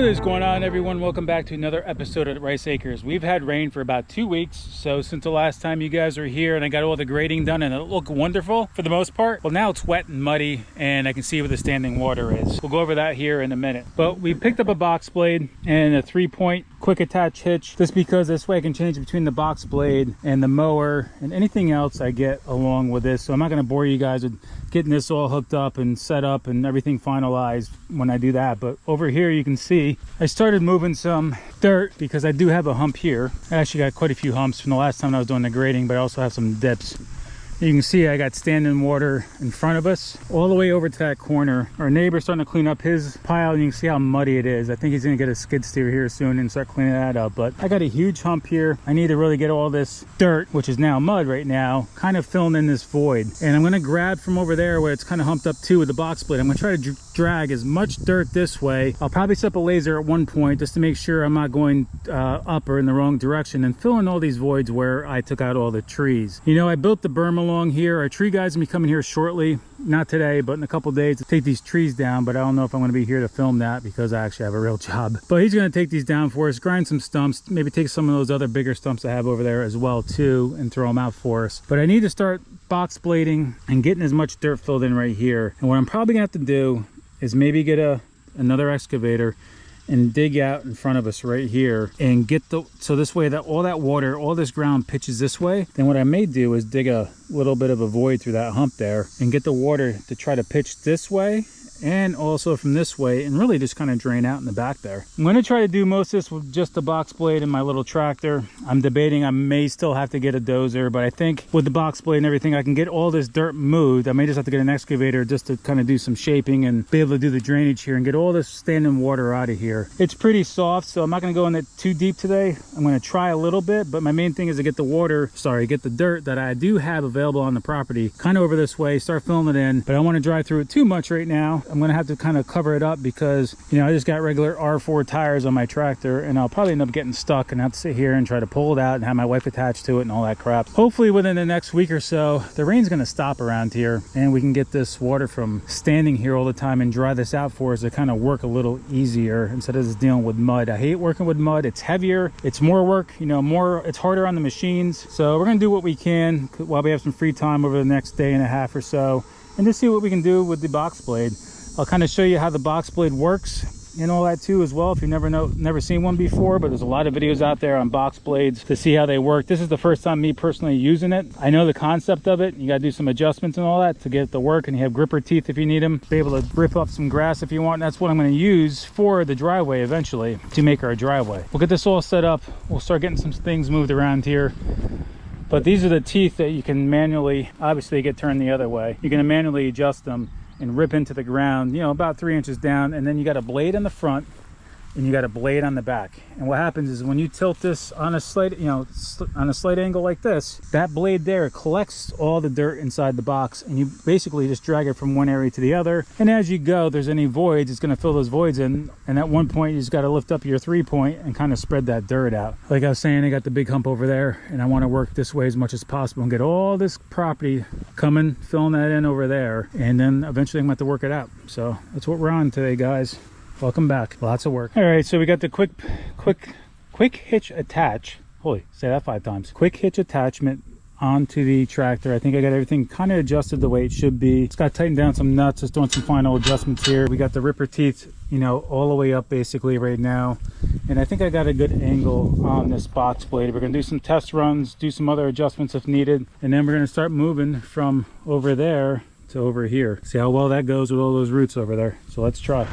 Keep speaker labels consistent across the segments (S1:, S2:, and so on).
S1: What is going on, everyone? Welcome back to another episode of Rice Acres. We've had rain for about 2 weeks, so since the last time you guys were here and I got all the grading done and it looked wonderful for the most part, well, now it's wet and muddy and I can see where the standing water is. We'll go over that here in a minute. But we picked up a box blade and a 3-point quick attach hitch, just because this way I can change between the box blade and the mower and anything else I get along with this. So I'm not going to bore you guys with getting this all hooked up and set up and everything finalized when I do that. But over here you can see I started moving some dirt because I do have a hump here. I actually got quite a few humps from the last time I was doing the grading, but I also have some dips. You can see I got standing water in front of us all the way over to that corner. Our neighbor's starting to clean up his pile, and you can see how muddy it is. I think he's gonna get a skid steer here soon and start cleaning that up. But I got a huge hump here. I need to really get all this dirt, which is now mud right now, kind of filling in this void. And I'm gonna grab from over there where it's kind of humped up too with the box blade. I'm gonna try to drag as much dirt this way. I'll probably set up a laser at one point just to make sure I'm not going up or in the wrong direction, and fill in all these voids where I took out all the trees. You know, I built the berm along here. Our tree guy's gonna be coming here shortly, not today, but in a couple days, to take these trees down. But I don't know if I'm gonna be here to film that because I actually have a real job. But he's gonna take these down for us, grind some stumps, maybe take some of those other bigger stumps I have over there as well too, and throw them out for us. But I need to start box blading and getting as much dirt filled in right here. And what I'm probably gonna have to do is maybe get another excavator and dig out in front of us right here and get so this way that all that water, all this ground pitches this way. Then what I may do is dig a little bit of a void through that hump there and get the water to try to pitch this way and also from this way, and really just kind of drain out in the back there. I'm going to try to do most of this with just the box blade and my little tractor. I'm debating I may still have to get a dozer, but I think with the box blade and everything I can get all this dirt moved. I may just have to get an excavator just to kind of do some shaping and be able to do the drainage here and get all this standing water out of here. It's pretty soft, so I'm not going to go in it too deep today. I'm going to try a little bit, but my main thing is to get the dirt that I do have available on the property kind of over this way, start filling it in. But I don't want to drive through it too much right now. I'm gonna have to kind of cover it up because, you know, I just got regular R4 tires on my tractor, and I'll probably end up getting stuck and have to sit here and try to pull it out and have my wife attached to it and all that crap. Hopefully within the next week or so, the rain's gonna stop around here and we can get this water from standing here all the time and dry this out for us to kind of work a little easier instead of just dealing with mud. I hate working with mud. It's heavier, it's more work, you know, it's harder on the machines. So we're gonna do what we can while we have some free time over the next day and a half or so, and just see what we can do with the box blade. I'll kind of show you how the box blade works and all that too as well, if you've never seen one before. But there's a lot of videos out there on box blades to see how they work. This is the first time me personally using it. I know the concept of it. You got to do some adjustments and all that to get it to work, and you have gripper teeth if you need them. Be able to rip up some grass if you want. And that's what I'm going to use for the driveway eventually to make our driveway. We'll get this all set up. We'll start getting some things moved around here. But these are the teeth that you can manually, obviously they get turned the other way. You can manually adjust them and rip into the ground, you know, about 3 inches down. And then you got a blade in the front and you got a blade on the back. And what happens is when you tilt this on a slight, you know, on a slight angle like this, that blade there collects all the dirt inside the box, and you basically just drag it from one area to the other. And as you go, there's any voids, it's going to fill those voids in. And at one point, you just got to lift up your 3-point and kind of spread that dirt out. Like I was saying, I got the big hump over there, and I want to work this way as much as possible and get all this property coming, filling that in over there. And then eventually I'm going to have to work it out. So that's what we're on today, guys. Welcome back. Lots of work. All right, so we got the quick hitch attach. Holy, say that 5 times. Quick hitch attachment onto the tractor. I think I got everything kind of adjusted the way it should be. Just got to tighten down some nuts, just doing some final adjustments here. We got the ripper teeth, you know, all the way up basically right now. And I think I got a good angle on this box blade. We're gonna do some test runs, do some other adjustments if needed. And then we're gonna start moving from over there to over here. See how well that goes with all those roots over there. So let's try.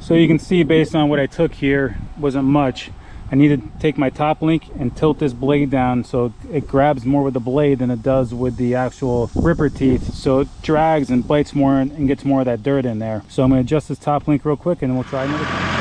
S1: So you can see based on what I took here, wasn't much. I need to take my top link and tilt this blade down so it grabs more with the blade than it does with the actual ripper teeth, so it drags and bites more and gets more of that dirt in there. So I'm going to adjust this top link real quick and then we'll try another time.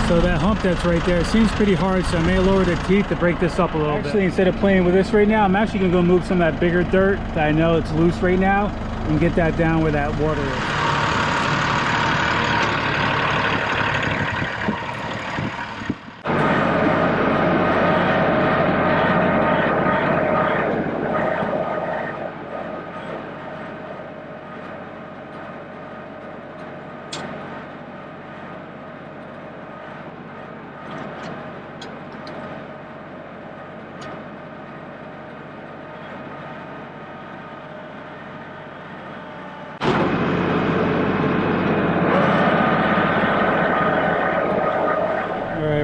S1: So that hump that's right there seems pretty hard, so I may lower the teeth to break this up a little bit. Actually, instead of playing with this right now, I'm actually going to go move some of that bigger dirt that I know it's loose right now and get that down where that water is.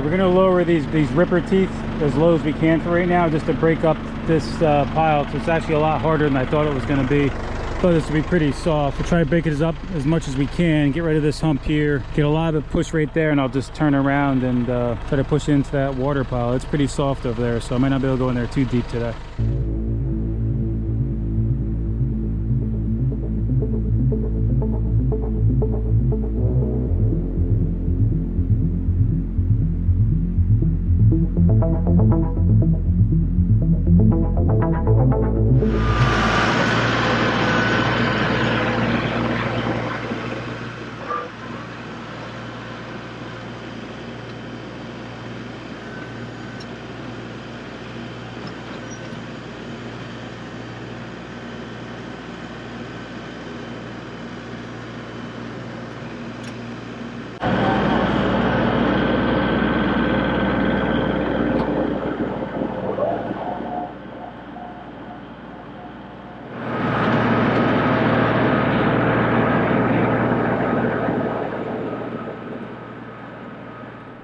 S1: We're going to lower these ripper teeth as low as we can for right now, just to break up this pile. So it's actually a lot harder than I thought it was going to be. I thought this would be pretty soft. We'll try to break it up as much as we can, get rid of this hump here, get a lot of it pushed right there, and I'll just turn around and try to push it into that water pile. It's pretty soft over there, so I might not be able to go in there too deep today.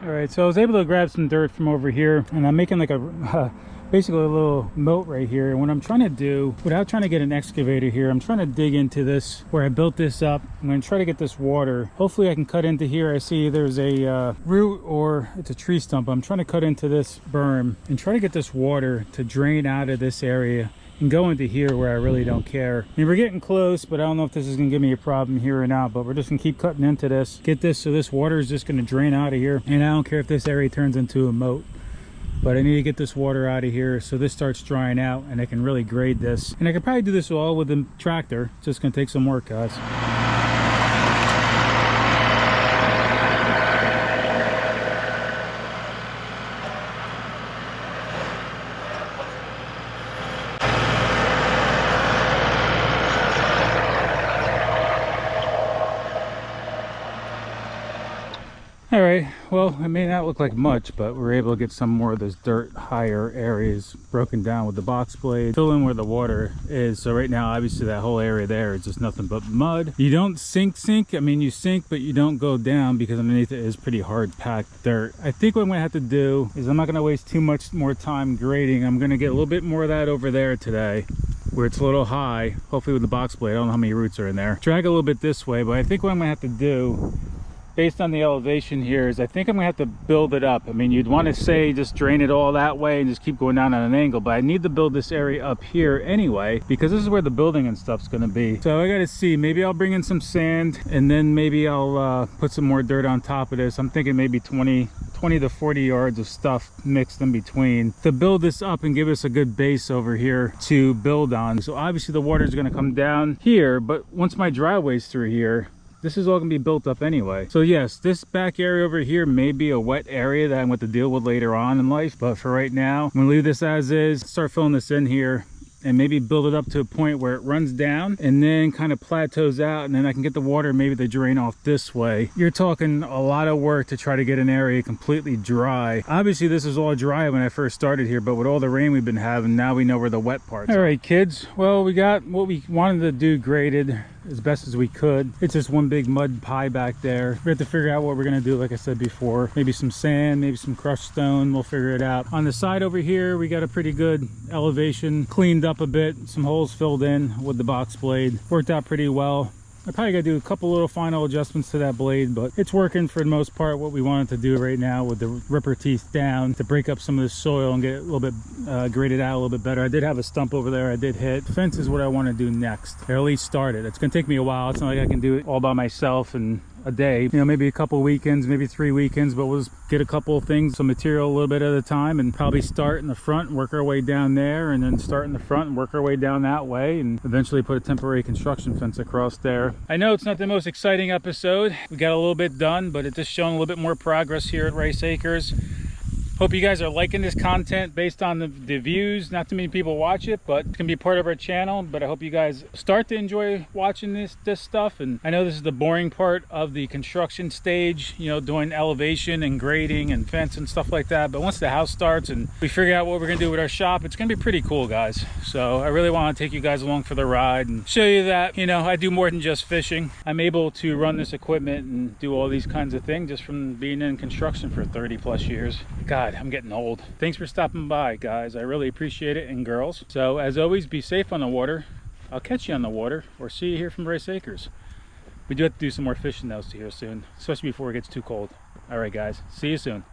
S1: Alright, so I was able to grab some dirt from over here, and I'm making like a basically a little moat right here. And what I'm trying to do, without trying to get an excavator here, I'm trying to dig into this where I built this up. I'm going to try to get this water. Hopefully I can cut into here. I see there's a root or it's a tree stump. I'm trying to cut into this berm and try to get this water to drain out of this area and go into here where I really don't care. I mean, we're getting close, but I don't know if this is gonna give me a problem here or not, but we're just gonna keep cutting into this, get this so this water is just gonna drain out of here, and I don't care if this area turns into a moat, but I need to get this water out of here so this starts drying out and I can really grade this. And I could probably do this all with the tractor. It's just gonna take some work, guys. All right, well, it may not look like much, but we're able to get some more of this dirt higher areas broken down with the box blade, fill in where the water is. So right now, obviously that whole area there is just nothing but mud. You don't sink. I mean, you sink, but you don't go down because underneath it is pretty hard packed dirt. I think what I'm gonna have to do is I'm not gonna waste too much more time grading. I'm gonna get a little bit more of that over there today, where it's a little high, hopefully with the box blade. I don't know how many roots are in there. Drag a little bit this way, but I think what I'm gonna have to do, based on the elevation here, is I think I'm gonna have to build it up. I mean, you'd want to say just drain it all that way and just keep going down on an angle, but I need to build this area up here anyway, because this is where the building and stuff's gonna be. So I gotta see, maybe I'll bring in some sand and then maybe I'll put some more dirt on top of this. I'm thinking maybe 20 to 40 yards of stuff mixed in between to build this up and give us a good base over here to build on. So obviously the water is gonna come down here, but once my driveway's through here, this is all gonna be built up anyway. So yes, this back area over here may be a wet area that I'm going to deal with later on in life, but for right now, I'm gonna leave this as is, start filling this in here, and maybe build it up to a point where it runs down and then kind of plateaus out, and then I can get the water maybe to drain off this way. You're talking a lot of work to try to get an area completely dry. Obviously this is all dry when I first started here, but with all the rain we've been having, now we know where the wet parts are. All right, kids, well, we got what we wanted to do graded. as best as we could. It's just one big mud pie back there. We have to figure out what we're gonna do, like I said before. Maybe some sand, maybe some crushed stone, we'll figure it out. On the side over here, we got a pretty good elevation, cleaned up a bit, some holes filled in with the box blade. Worked out pretty well. I probably gotta do a couple little final adjustments to that blade, but it's working for the most part what we wanted to do right now with the ripper teeth down to break up some of the soil and get it a little bit graded out a little bit better. I did have a stump over there I did hit. Fence is what I want to do next, or at least start it. It's gonna take me a while. It's not like I can do it all by myself in a day, you know, maybe a couple weekends, maybe 3 weekends, but we'll just get a couple of things, some material a little bit at a time, and probably start in the front and work our way down there, and then start in the front and work our way down that way, and eventually put a temporary construction fence across there. I know it's not the most exciting episode. We got a little bit done, but it's just showing a little bit more progress here at Rice Acres. Hope you guys are liking this content based on the views. Not too many people watch it, but it's gonna be part of our channel. But I hope you guys start to enjoy watching this stuff. And I know this is the boring part of the construction stage, you know, doing elevation and grading and fence and stuff like that. But once the house starts and we figure out what we're gonna do with our shop, it's gonna be pretty cool, guys. So I really want to take you guys along for the ride and show you that, you know, I do more than just fishing. I'm able to run this equipment and do all these kinds of things just from being in construction for 30 plus years. God, I'm getting old. Thanks for stopping by, guys. I really appreciate it, and girls. So as always, be safe on the water. I'll catch you on the water or see you here from Rice Acres. We do have to do some more fishing though here soon, especially before it gets too cold. All right, guys, see you soon.